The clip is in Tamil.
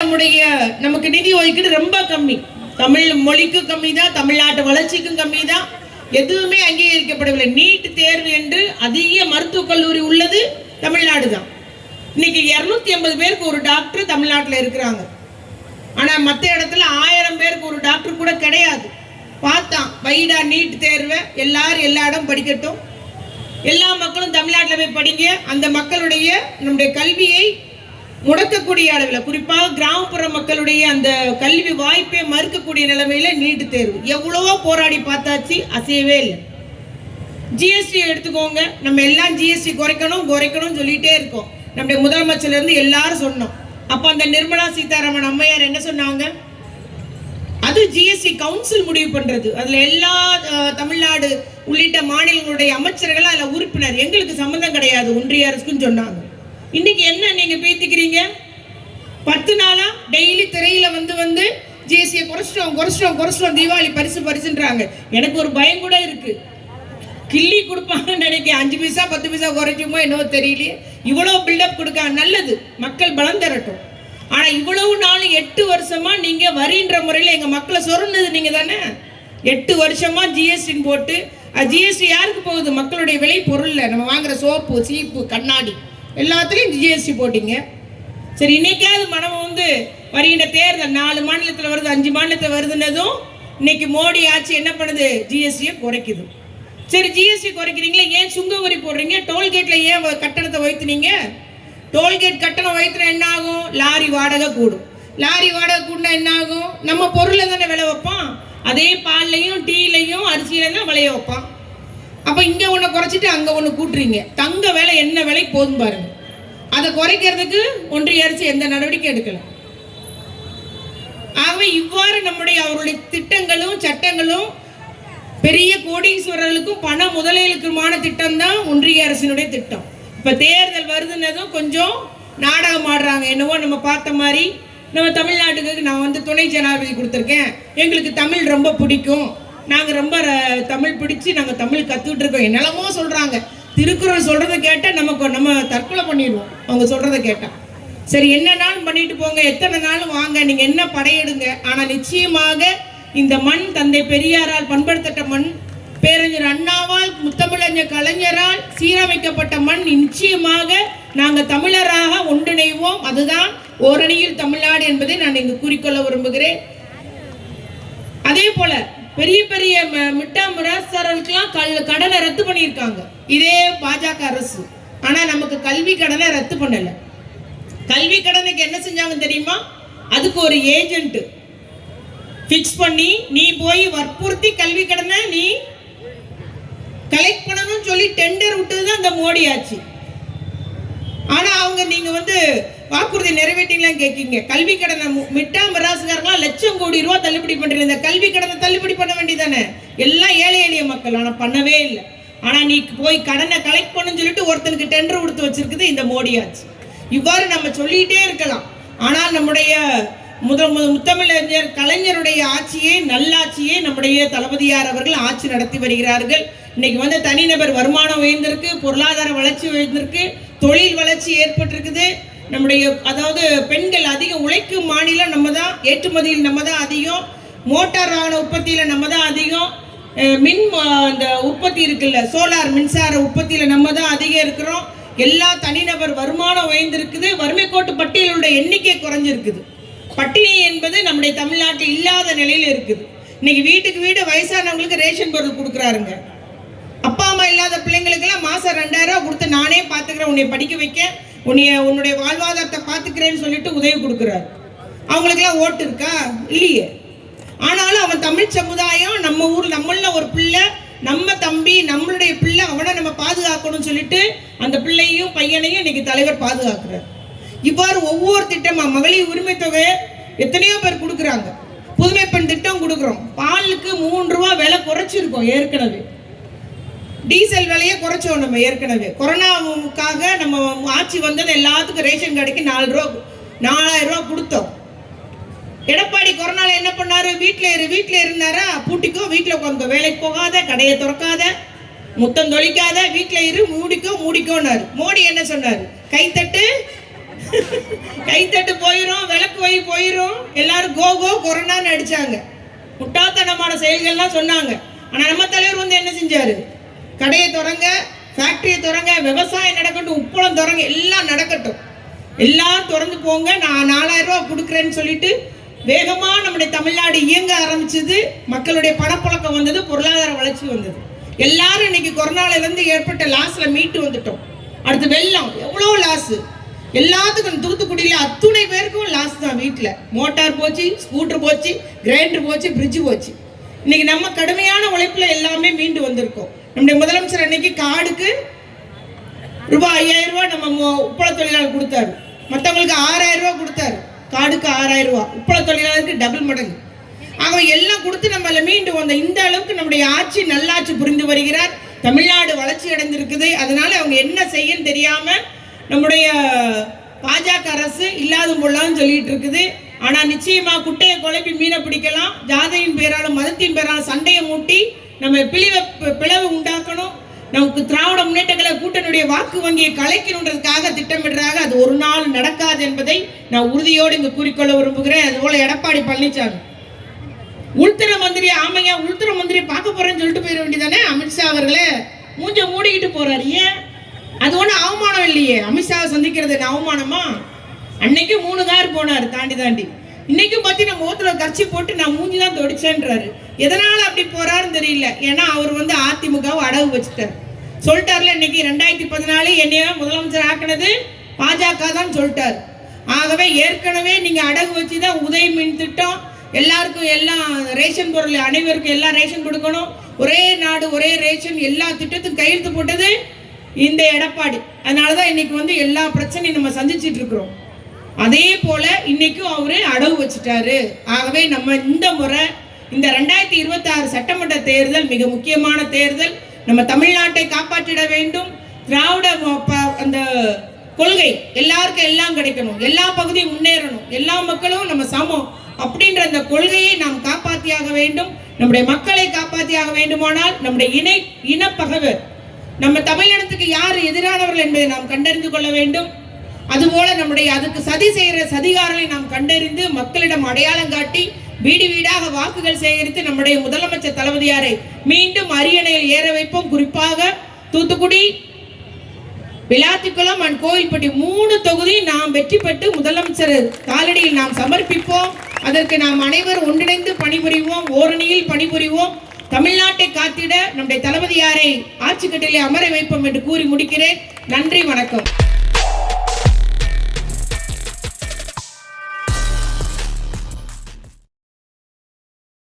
நமக்கு நிதி ஒதுக்கீடு ரொம்ப கம்மி. தமிழ் மொழிக்கு கம்மி தான், தமிழ்நாட்டு வளர்ச்சிக்கும் கம்மி தான். எதுவுமே அங்கீகரிக்கப்படவில்லை. நீட் தேர்வு என்று அதிக மருத்துவக் கல்லூரி உள்ளது தமிழ்நாடு தான். இன்னைக்கு 250 பேருக்கு ஒரு டாக்டர் தமிழ்நாட்டில் இருக்கிறாங்க. ஆனா மற்ற இடத்துல 1000 பேருக்கு ஒரு டாக்டர் கூட கிடையாது. பார்த்தான் வைடா நீட் தேர்வை, எல்லாரும் எல்லா இடம் படிக்கட்டும், எல்லா மக்களும் தமிழ்நாட்டில் போய் படிங்க. அந்த மக்களுடைய நம்முடைய கல்வியை முடக்கக்கூடிய அளவில், குறிப்பாக கிராமப்புற மக்களுடைய அந்த கல்வி வாய்ப்பை மறுக்கக்கூடிய நிலைமையில நீட் தேர்வு. எவ்வளவோ போராடி பார்த்தாச்சு, அசையவே இல்லை. ஜிஎஸ்டி எடுத்துக்கோங்க, நம்ம எல்லாம் ஜிஎஸ்டி குறைக்கணும் சொல்லிட்டே இருக்கோம். நம்முடைய முதலமைச்சர்ல இருந்து எல்லாரும் சொன்னோம். அப்ப அந்த நிர்மலா சீதாராமன் அம்மையார் என்ன சொன்னாங்க? அது ஜிஎஸ்டி கவுன்சில் முடிவு பண்றது, அதுல எல்லா தமிழ்நாடு உள்ளிட்ட மாநிலங்களுடைய அமைச்சர்கள் அதுல உறுப்பினர், எங்களுக்கு சம்பந்தம் கிடையாது ஒன்றிய அரசுக்குன்னு சொன்னாங்க. இன்னைக்கு என்ன நீங்க பேசிக்கிறீங்க? 10 நாளா டெய்லி திரையில வந்து ஜிஎஸ்டியை குறைச்சிட்டோம், தீபாவளி பரிசுன்றாங்க. எனக்கு ஒரு பயம் கூட இருக்கு, கிள்ளி கொடுப்பாங்கன்னு நினைக்கிறேன். 5 பைசா 10 பைசா குறைக்குமோ என்னவோ தெரியலையே. இவ்வளவு பில்டப் கொடுக்க நல்லது, மக்கள் பலம் தரட்டும். ஆனா இவ்வளவு நாள் 8 வருஷமா நீங்க வரின்ற முறையில் எங்க மக்களை சொன்னது நீங்க தானே. 8 வருஷமா ஜிஎஸ்டி போட்டு, ஜிஎஸ்டி யாருக்கு போகுது? மக்களுடைய விலை பொருள்ல நம்ம வாங்குற சோப்பு, சீப்பு, கண்ணாடி எல்லாத்துலயும் ஜிஎஸ்டி போட்டீங்க. சரி, இன்னைக்காவது மனம் வருகின்ற தேர்தல் 4 மாநிலத்தில் வருது, 5 மாநிலத்தில் வருதுன்னதும் இன்னைக்கு மோடி ஆட்சி என்ன பண்ணுது? ஜிஎஸ்டியை குறைக்குது. சரி, ஜிஎஸ்டி குறைக்கிறீங்களா, ஏன் சுங்க வரி போடுறீங்க? டோல்கேட்ல ஏன் கட்டணத்தை வைத்துனீங்க? டோல்கேட் கட்டணம் வைத்துனா என்ன ஆகும்? லாரி வாடகை கூடும். லாரி வாடகை கூடினா என்ன ஆகும்? நம்ம பொருளை தானே விலை வைப்பான். அதே பால்லையும் டீலையும் அரிசியில தான் விளைய வைப்பான். அப்ப இங்க ஒண்ணு குறைச்சிட்டு அங்க ஒண்ணு கூட்டுறீங்க. தங்க விலை என்ன விலை போதும் பாருங்க. அதை குறைக்கிறதுக்கு ஒன்றிய அரசு எந்த நடவடிக்கை எடுக்கல. ஆகவே இவ்வாறு நம்முடைய அவருடைய திட்டங்களும் சட்டங்களும் பெரிய கோடீஸ்வரர்களுக்கும் பண முதலீடுக்குமான திட்டம் தான் ஒன்றிய அரசினுடைய திட்டம். இப்ப தேர்தல் வருதுன்னதும் கொஞ்சம் நாடகம் ஆடுறாங்க. என்னவோ நம்ம பார்த்த மாதிரி நம்ம தமிழ்நாட்டுக்கு நான் துணை ஜனாதிபதி கொடுத்துருக்கேன், எங்களுக்கு தமிழ் ரொம்ப பிடிக்கும், நாங்க ரொம்ப தமிழ் பிடிச்சு நாங்க தமிழ் கத்துக்கிட்டு இருக்கோம், என்னெல்லாமோ சொல்றாங்க. திருக்குறள் சொல்றதை கேட்டா நம்ம தற்கொலை பண்ணிடுவோம் அவங்க சொல்றதை கேட்டா. சரி, என்ன நாளும் பண்ணிட்டு போங்க, எத்தனை நாளும் வாங்க, நீங்க என்ன படையெடுங்க. ஆனா நிச்சயமாக இந்த மண் தந்தை பெரியாரால் பண்படுத்தப்பட்ட மண், பேரறிஞர் அண்ணாவால் முத்தமிழறிஞர் கலைஞரால் சீரமைக்கப்பட்ட மண். நிச்சயமாக நாங்க தமிழராக ஒன்றிணைவோம். அதுதான் ஓரணியில் தமிழ்நாடு என்பதை நான் இங்கு கூறிக்கொள்ள விரும்புகிறேன். அதே போல பெரிய பெரிய மிட்டாமராசர்களுக்கெல்லாம் கடனை ரத்து பண்ணியிருக்காங்க இதே பாஜக அரசு. ஆனா நமக்கு கல்வி கடனை ரத்து பண்ணல. கல்வி கடனுக்கு என்ன செஞ்சாங்க தெரியுமா? அதுக்கு ஒரு ஏஜென்ட் பிக்ஸ் பண்ணி நீ போய் வற்புறுத்தி கல்வி கடனை நீ கலெக்ட் பண்ணணும்னு சொல்லி டெண்டர் விட்டதுதான் இந்த மோடி ஆட்சி. ஆனா அவங்க நீங்க வாக்குறுதி நிறைவேற்றீங்களான்னு கேட்கீங்க. கல்வி கடனை மிட்டா மிராசுகாரங்களாம் லட்சம் கோடி ரூபாய் தள்ளுபடி பண்றீங்க. இந்த கல்வி கடனை தள்ளுபடி பண்ண வேண்டியதானே? எல்லாம் ஏழை எளிய மக்கள், ஆனா பண்ணவே இல்லை. ஆனா நீ போய் கடனை கலெக்ட் பண்ணுன்னு சொல்லிட்டு ஒருத்தனுக்கு டெண்டர் கொடுத்து வச்சிருக்குது இந்த மோடி ஆட்சி. இவ்வாறு நம்ம சொல்லிட்டே இருக்கலாம். ஆனால் நம்முடைய முத்தமிழறிஞர் கலைஞருடைய ஆட்சியே, நல்லாட்சியே நம்முடைய தளபதியார் அவர்கள் ஆட்சி நடத்தி வருகிறார்கள். இன்னைக்கு தனிநபர் வருமானம் உயர்ந்திருக்கு, பொருளாதார வளர்ச்சி உயர்ந்திருக்கு, தொழில் வளர்ச்சி ஏற்பட்டிருக்குது. நம்முடைய பெண்கள் அதிக உழைக்கும் மாநிலம் நம்ம தான், ஏற்றுமதியில் நம்ம தான் அதிகம், மோட்டார் வாகன உற்பத்தியில நம்ம தான் அதிகம், மின் அந்த உற்பத்தி இருக்குல்ல சோலார் மின்சார உற்பத்தியில நம்ம தான் அதிகம் இருக்கிறோம். எல்லா தனிநபர் வருமானம் உயர்ந்திருக்குது. வறுமை கோட்டு பட்டியலுடைய எண்ணிக்கை குறைஞ்சிருக்குது. பட்டினி என்பது நம்முடைய தமிழ்நாட்டில் இல்லாத நிலையில இருக்குது. இன்னைக்கு வீட்டுக்கு வீடு வயசானவங்களுக்கு ரேஷன் பொருள் கொடுக்குறாருங்க. அப்பா அம்மா இல்லாத பிள்ளைங்களுக்கு எல்லாம் மாசம் 2000 ரூபாய் கொடுத்து நானே பாத்துக்கிறேன், உன்னை படிக்க வைக்க, உன்னுடைய வாழ்வாதாரத்தை பாத்துக்கிறேன்னு சொல்லிட்டு உதவி கொடுக்குறாரு. அவங்களுக்கு எல்லாம் ஓட்டு இருக்கா? இல்லையே. ஆனாலும் அவன் தமிழ் சமுதாயம், நம்ம ஊர் நம்மள ஒரு பிள்ளை, நம்ம தம்பி, நம்மளுடைய பிள்ளை, அவனை நம்ம பாதுகாக்கணும்னு சொல்லிட்டு அந்த பிள்ளையும் பையனையும் இன்னைக்கு தலைவர் பாதுகாக்கிறார். இவ்வாறு ஒவ்வொரு திட்டமா மகளிர் உரிமை தொகை எத்தனையோ பேர் கொடுக்குறாங்க. புதுமை பெண் திட்டம் கொடுக்குறோம். பாலுக்கு 3 ரூபாய் விலை குறைச்சிருக்கோம். ஏற்கனவே டீசல் விலையை குறைச்சோம். நம்ம ஏற்கனவே கொரோனாவுக்காக நம்ம ஆட்சி வந்தது எல்லாத்துக்கும் ரேஷன் கடைக்கு 4000 ரூபாய் கொடுத்தோம். எடப்பாடி கொரோனால என்ன பண்ணாரு? வீட்டுல இருந்தாரா, பூட்டிக்கோ, வீட்டுல உட்காந்து வேலைக்கு போகாத, கடையை திறக்காத, முத்தம் தொளிக்காத, வீட்டுல இரு, மூடிக்கோன்னாரு. மோடி என்ன சொன்னாரு? கைத்தட்டு கைத்தட்டு போயிரும், விளக்கு வை போயிரும், எல்லாரும் கோ கோ கொரோனான்னு அடிச்சாங்க. முட்டாள்தனமான செயல்கள்லாம் சொன்னாங்க. ஆனா நம்ம தலைவர் வந்து என்ன செஞ்சாரு? கடையை திறங்க, ஃபேக்டரியை திறங்க, விவசாயம் நடக்கட்டும், உப்பளம் திறங்க, எல்லாம் நடக்கட்டும், எல்லாம் திறந்து போங்க, நான் 4000 ரூபாய் கொடுக்குறேன்னு சொல்லிட்டு வேகமா நம்முடைய தமிழ்நாடு இயங்க ஆரம்பிச்சது. மக்களுடைய பணப்புழக்கம் வந்தது, பொருளாதார வளர்ச்சி வந்தது. எல்லாரும் இன்னைக்கு கொரோனால இருந்து ஏற்பட்ட லாஸ்ல மீட்டு வந்துட்டோம். அடுத்து வெள்ளம், எவ்வளவு லாஸ், எல்லாத்துக்கும் தூத்துக்குடியில அத்துணை பேருக்கும் லாஸ் தான். வீட்டில் மோட்டார் போச்சு, ஸ்கூட்டர் போச்சு, கிரைண்டர் போச்சு, பிரிட்ஜ் போச்சு. இன்னைக்கு நம்ம கடுமையான உழைப்புல எல்லாமே மீண்டு வந்திருக்கோம். நம்முடைய முதலமைச்சர் அன்னைக்கு கார்டுக்கு ரூபாய் 5000 ரூபாய் நம்ம உப்பள தொழிலாளர் கொடுத்தாரு. மற்றவங்களுக்கு 6000 ரூபாய் கொடுத்தாரு. கார்டுக்கு 6000 ரூபாய், உப்பள தொழிலாளருக்கு டபுள் மடங்கு. ஆக எல்லாம் கொடுத்து நம்மள மீண்டு வந்த இந்த அளவுக்கு நம்முடைய ஆட்சி நல்லாட்சி புரிந்து வருகிறார். தமிழ்நாடு வளர்ச்சி அடைந்திருக்குது. அதனால அவங்க என்ன செய்யன்னு தெரியாம நம்முடைய பாஜக அரசு இல்லாத பொருளான்னு சொல்லிட்டு இருக்குது. ஆனா நிச்சயமா குட்டையை குழப்பி மீனை பிடிக்கலாம். ஜாதியின் பேராலும் மதத்தின் பேராலும் சண்டையை மூட்டி நம்ம பிளவு உண்டாக்கணும். நமக்கு திராவிட முன்னேற்ற கழக கூட்டணியுடைய வாக்கு வங்கியை கலைக்கணுன்றதுக்காக திட்டமிடுறாங்க. அது ஒரு நாள் நடக்காது என்பதை நான் உறுதியோடு இங்கு கூறிக்கொள்ள விரும்புகிறேன். அதுபோல எடப்பாடி பழனிசாமி உள்துறை மந்திரி, ஆமையா உள்துறை மந்திரி பார்க்க போறேன்னு சொல்லிட்டு போயிட வேண்டியதானே? அமித்ஷா அவர்களே மூஞ்ச மூடிக்கிட்டு போறாரு. ஏன்? அது ஒன்றும் அவமானம் இல்லையே. அமித்ஷாவை சந்திக்கிறது அவமானமா? அன்னைக்கு 3 கார் போனார் தாண்டி. இன்னைக்கும் பத்தி நம்ம முகத்துல கர்ச்சி போட்டு நான் மூஞ்சி தான் தொடிச்சேன்றாரு. எதனால அப்படி போறாருன்னு தெரியல. ஏன்னா அவர் வந்து அதிமுகவை அடகு வச்சுட்டார். சொல்லிட்டார்ல, இன்னைக்கு 2014 என்னைய முதலமைச்சர் ஆக்கினது பாஜக தான் சொல்லிட்டார். ஆகவே ஏற்கனவே நீங்க அடகு வச்சுதான் உதய மின் திட்டம், எல்லாருக்கும் எல்லாம் ரேஷன் பொருள், அனைவருக்கும் எல்லாம் ரேஷன் கொடுக்கணும், ஒரே நாடு ஒரே ரேஷன், எல்லா திட்டத்துக்கும் கையெழுத்து போட்டது இந்த எடப்பாடி. அதனாலதான் இன்னைக்கு வந்து எல்லா பிரச்சனையும் நம்ம சந்திச்சுட்டு இருக்கிறோம். அதே போல இன்னைக்கும் அவரு அடவு வச்சுட்டாரு. ஆகவே நம்ம இந்த முறை இந்த 2026 சட்டமன்ற தேர்தல் மிக முக்கியமான தேர்தல். நம்ம தமிழ்நாட்டை காப்பாற்றிட வேண்டும். திராவிட அந்த கொள்கை எல்லாருக்கும் எல்லாம் கிடைக்கணும், எல்லா பகுதியும் முன்னேறணும், எல்லா மக்களும் நம்ம சமம் அப்படின்ற அந்த கொள்கையை நாம் காப்பாற்றியாக வேண்டும். நம்முடைய மக்களை காப்பாற்றியாக வேண்டுமானால் நம்முடைய இனப்பகவர், நம்ம தமிழினத்துக்கு யார் எதிரானவர்கள் என்பதை நாம் கண்டறிந்து கொள்ள வேண்டும். அதுபோல நம்முடைய அதுக்கு சதி செய்கிற சதிகாரங்களை நாம் கண்டறிந்து மக்களிடம் அடையாளம் காட்டி வீடு வீடாக வாக்குகள் சேகரித்து நம்முடைய முதலமைச்சர் தளபதியாரை மீண்டும் அரியணையில் ஏற வைப்போம். குறிப்பாக தூத்துக்குடி, விளாத்திக்குளம் அண்ட் கோயில்பட்டி 3 தொகுதி நாம் வெற்றி பெற்று முதலமைச்சர் காலடியில் நாம் சமர்ப்பிப்போம். அதற்கு நாம் அனைவரும் ஒன்றிணைந்து பணிபுரிவோம், ஓரணியில் பணிபுரிவோம். தமிழ்நாட்டை காத்திட நம்முடைய தளபதியாரை ஆட்சி கட்டிலே அமர வைப்போம் என்று கூறி முடிக்கிறேன். நன்றி, வணக்கம்.